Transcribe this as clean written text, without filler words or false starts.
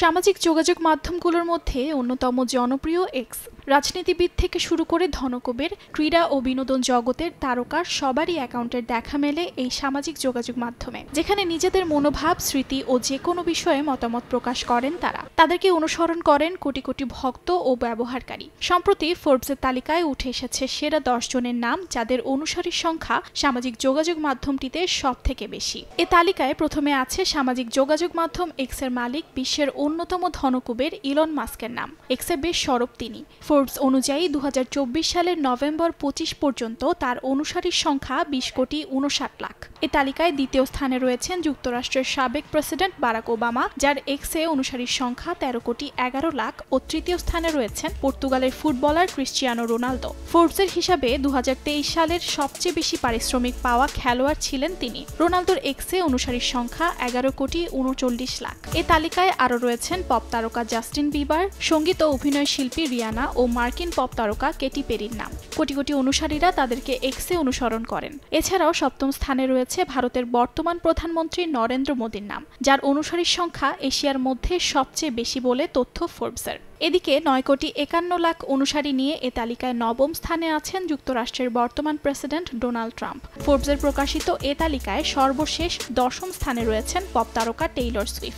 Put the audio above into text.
সামাজিক যোগাযোগ মাধ্যমগুলোর মধ্যে অন্যতম জনপ্রিয় এক্স। রাজনীতিবিদ থেকে শুরু করে ধনকুবের, ক্রীড়া ও বিনোদন জগতের তারকার সবারই অ্যাকাউন্টের দেখা মেলে এই সামাজিক যোগাযোগ মাধ্যমে, যেখানে নিজেদের মনোভাব, স্মৃতি ও যে কোনো বিষয়ে মতামত প্রকাশ করেন তারা। তাদেরকে অনুসরণ করেন কোটি কোটি ভক্ত ও ব্যবহারকারী। সম্প্রতি ফোর্বসের তালিকায় উঠে এসেছে সেরা 10 জনের নাম, যাদের অনুসারীর সংখ্যা সামাজিক যোগাযোগ মাধ্যমটিতে সব থেকে বেশি। এ তালিকায় প্রথমে আছে সামাজিক যোগাযোগ মাধ্যম এক্সের মালিক, বিশ্বের অন্যতম ধনকুবের ইলন মাস্কের নাম। এক্সে বেশ সরব তিনি। ফোর্বস অনুযায়ী 2024 সালের নভেম্বর 25 পর্যন্ত তার অনুসারীর সংখ্যা 20,59,00,000 লাখ। এ তালিকায় দ্বিতীয় স্থানে রয়েছেন যুক্তরাষ্ট্রের সাবেক প্রেসিডেন্ট বারাক ওবামা, যার এক্সে অনুসারীর সংখ্যা 13,11,00,000 ও তৃতীয় স্থানে রয়েছেন পর্তুগালের ফুটবলার ক্রিশ্চিয়ানো রোনালদো। ফোর্বসের হিসাবে 2023 সালের সবচেয়ে বেশি পারিশ্রমিক পাওয়া খেলোয়াড় ছিলেন তিনি। রোনালদোর এক্সে অনুসারীর সংখ্যা 11,39,00,000। এ তালিকায় আরও রয়েছেন পপ তারকা জাস্টিন বিবার, সঙ্গীত ও অভিনয় শিল্পী রিয়ানা ও মার্কিন পপ তারকা কেটি পেরির নাম। কোটি কোটি অনুসারীরা তাদেরকে এক্সে অনুসরণ করেন। এছাড়াও সপ্তম স্থানে রয়েছে ভারতের বর্তমান প্রধানমন্ত্রী নরেন্দ্র মোদীর নাম, যার অনুসারীর সংখ্যা এশিয়ার মধ্যে সবচেয়ে বেশি বলে তথ্য ফোর্বসের। এদিকে 9,51,00,000 অনুসারী নিয়ে এ তালিকায় নবম স্থানে আছেন যুক্তরাষ্ট্রের বর্তমান প্রেসিডেন্ট ডোনাল্ড ট্রাম্প। ফোর্বসের প্রকাশিত এ তালিকায় সর্বশেষ 10ম স্থানে রয়েছেন পপ তারকা টেইলর সুইফট।